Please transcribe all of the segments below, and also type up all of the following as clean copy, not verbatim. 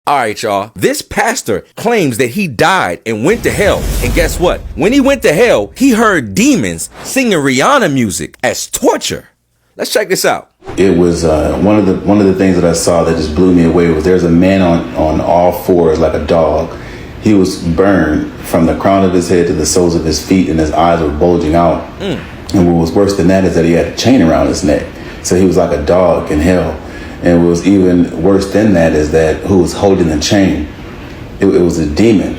All right, y'all. This pastor claims that he died and went to hell. And guess what? When he went to hell, he heard demons singing Rihanna music as torture. Let's check this out. It was one of the things that I saw that just blew me away was there's a man on all fours like a dog. He was burned from the crown of his head to the soles of his feet, and his eyes were bulging out. And what was worse than that is that he had a chain around his neck. So he was like a dog in hell. And what was even worse than that is that who was holding the chain? It was a demon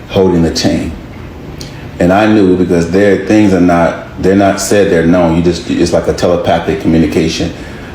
holding the chain. And I knew because they're not said, they're known. It's like a telepathic communication.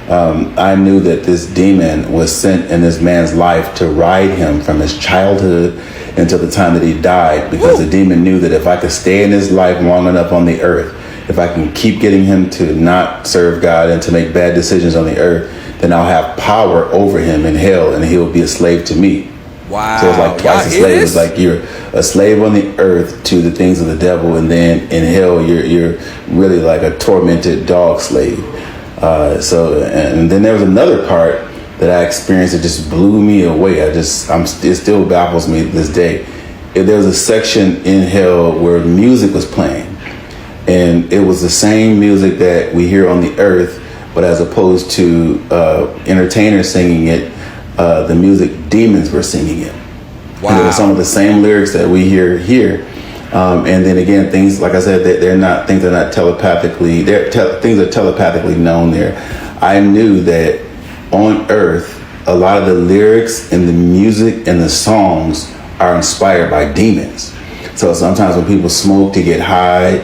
I knew that this demon was sent in this man's life to ride him from his childhood until the time that he died, because the demon knew that if I could stay in his life long enough on the earth, if I can keep getting him to not serve God and to make bad decisions on the earth, then I'll have power over him in hell, and he'll be a slave to me. Wow. So it's like twice a slave. It's like you're a slave on the earth to the things of the devil, and then in hell you're really like a tormented dog slave. And then there was another part that I experienced that just blew me away. It still baffles me to this day. There was a section in hell where music was playing, and it was the same music that we hear on the earth, but as opposed to entertainers singing it, the music demons were singing it. Wow. And there were some of the same lyrics that we hear here. And then again, things, like I said, things are not telepathically, things are telepathically known there. I knew that on earth, a lot of the lyrics and the music and the songs are inspired by demons. So sometimes when people smoke to get high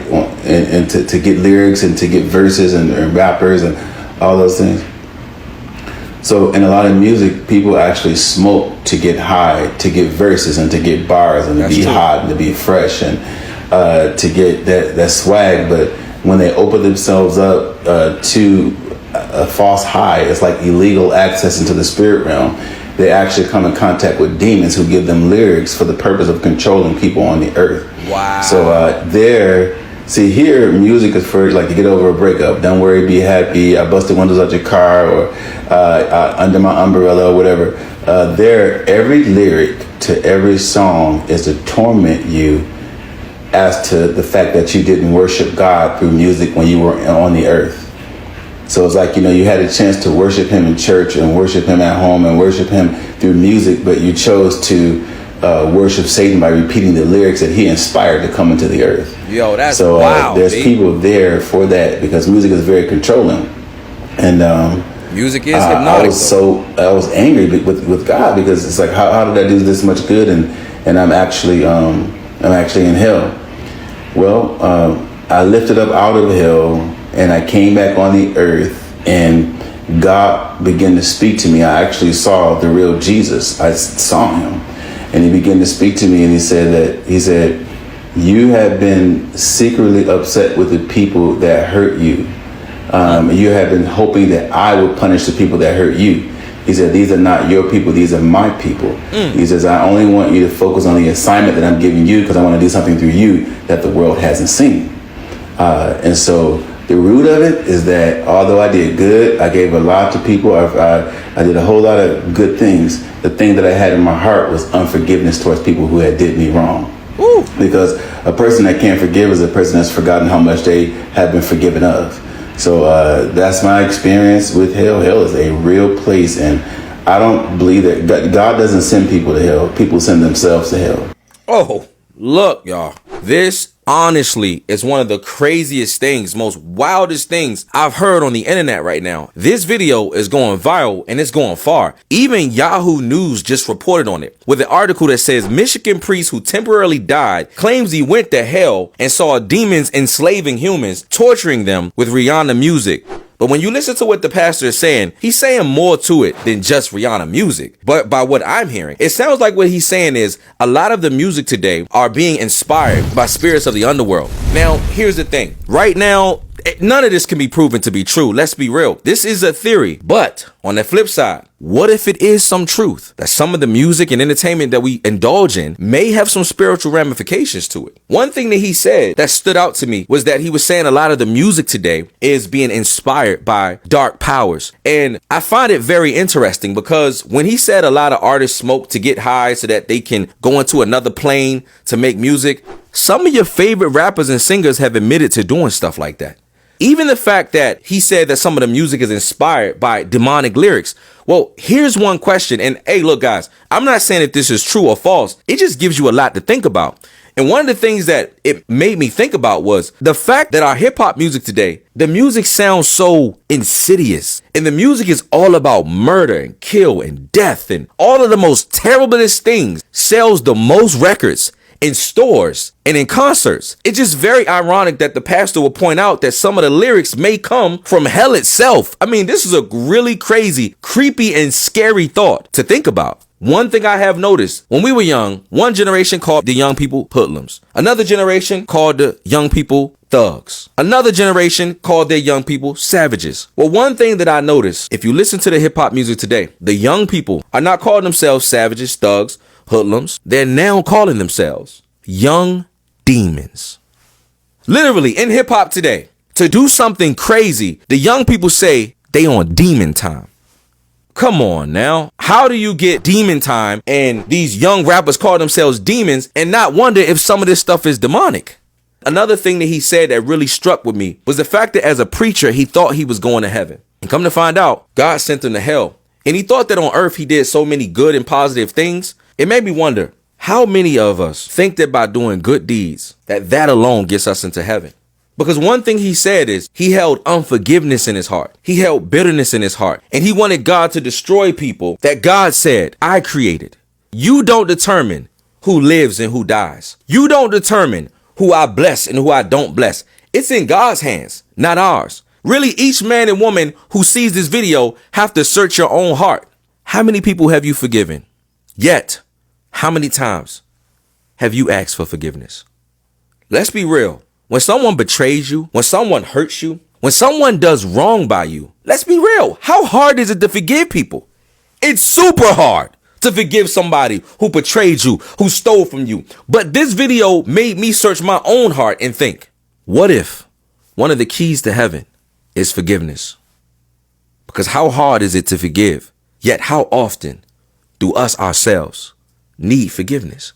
and to get lyrics and to get verses and rappers and all those things. So in a lot of music, people actually smoke to get high, to get verses and to get bars and to be hot and to be fresh and to get that swag. But when they open themselves up to a false high, it's like illegal access into the spirit realm. They actually come in contact with demons who give them lyrics for the purpose of controlling people on the earth. Wow. So here, music is for like to get over a breakup. Don't worry, be happy. I busted windows out your car, or under my umbrella, or whatever. Every lyric to every song is to torment you as to the fact that you didn't worship God through music when you were on the earth. So it's like, you had a chance to worship him in church and worship him at home and worship him through music, but you chose to worship Satan by repeating the lyrics that he inspired to come into the earth. Yo, that's wow. There's people there for that, because music is very controlling. And music is hypnotic. I was angry with God, because it's like, how did I do this much good and I'm actually in hell? Well, I lifted up out of hell and I came back on the earth, and God began to speak to me. I actually saw the real Jesus. I saw him. And he began to speak to me, and he said, you have been secretly upset with the people that hurt you. You have been hoping that I would punish the people that hurt you. He said, these are not your people, these are my people. He says, I only want you to focus on the assignment that I'm giving you, because I want to do something through you that the world hasn't seen. And so the root of it is that although I did good, I gave a lot to people, I did a whole lot of good things, the thing that I had in my heart was unforgiveness towards people who had did me wrong. Ooh. Because a person that can't forgive is a person that's forgotten how much they have been forgiven of. So that's my experience with hell. Hell is a real place, and I don't believe that God doesn't send people to hell. People send themselves to hell. Oh, look, y'all. This honestly is one of the craziest things, most wildest things I've heard on the internet right now. This video is going viral and it's going far. Even Yahoo News just reported on it with an article that says Michigan priest who temporarily died claims he went to hell and saw demons enslaving humans, torturing them with Rihanna music. But when you listen to what the pastor is saying, he's saying more to it than just Rihanna music. But by what I'm hearing, it sounds like what he's saying is a lot of the music today are being inspired by spirits of the underworld. Now, here's the thing. Right now, None of this can be proven to be true. Let's be real. This is a theory. But on the flip side, what if it is some truth that some of the music and entertainment that we indulge in may have some spiritual ramifications to it? One thing that he said that stood out to me was that he was saying a lot of the music today is being inspired by dark powers. And I find it very interesting because when he said a lot of artists smoke to get high so that they can go into another plane to make music, some of your favorite rappers and singers have admitted to doing stuff like that. Even the fact that he said that some of the music is inspired by demonic lyrics. Well, here's one question. And hey, look, guys, I'm not saying if this is true or false. It just gives you a lot to think about. And one of the things that it made me think about was the fact that our hip hop music today, the music sounds so insidious. And the music is all about murder and kill and death and all of the most terriblest things. Sells the most records in stores and in concerts. It's just very ironic that the pastor will point out that some of the lyrics may come from hell itself. I mean, this is a really crazy, creepy, and scary thought to think about. One thing I have noticed, when we were young, one generation called the young people hoodlums. Another generation called the young people thugs. Another generation called their young people savages. Well, one thing that I noticed, if you listen to the hip hop music today, the young people are not calling themselves savages, thugs, hoodlums. They're now calling themselves young demons. Literally in hip hop today, to do something crazy, the young people say they on demon time. Come on now. How do you get demon time and these young rappers call themselves demons and not wonder if some of this stuff is demonic? Another thing that he said that really struck with me was the fact that as a preacher, he thought he was going to heaven. And come to find out, God sent him to hell. And he thought that on earth he did so many good and positive things. It made me wonder, how many of us think that by doing good deeds, that alone gets us into heaven? Because one thing he said is he held unforgiveness in his heart. He held bitterness in his heart. And he wanted God to destroy people that God said, I created. You don't determine who lives and who dies. You don't determine who I bless and who I don't bless. It's in God's hands, not ours. Really, each man and woman who sees this video have to search your own heart. How many people have you forgiven? Yet, how many times have you asked for forgiveness? Let's be real. When someone betrays you, when someone hurts you, when someone does wrong by you, let's be real. How hard is it to forgive people? It's super hard to forgive somebody who betrayed you, who stole from you. But this video made me search my own heart and think, what if one of the keys to heaven is forgiveness? Because how hard is it to forgive? Yet how often do us ourselves need forgiveness?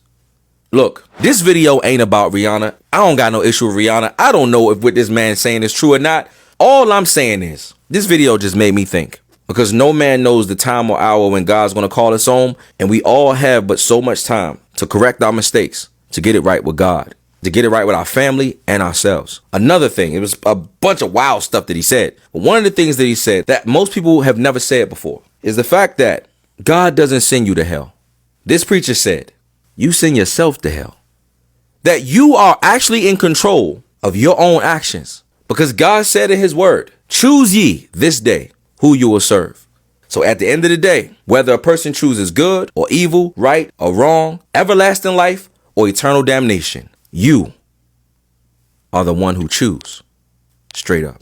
Look, this video ain't about Rihanna. I don't got no issue with Rihanna. I don't know if what this man's saying is true or not. All I'm saying is this video just made me think, because no man knows the time or hour when God's going to call us home. And we all have but so much time to correct our mistakes, to get it right with God, to get it right with our family and ourselves. Another thing, it was a bunch of wild stuff that he said. But one of the things that he said that most people have never said before is the fact that God doesn't send you to hell. This preacher said, you send yourself to hell. That you are actually in control of your own actions. Because God said in his word, choose ye this day who you will serve. So at the end of the day, whether a person chooses good or evil, right or wrong, everlasting life or eternal damnation, you are the one who choose. Straight up.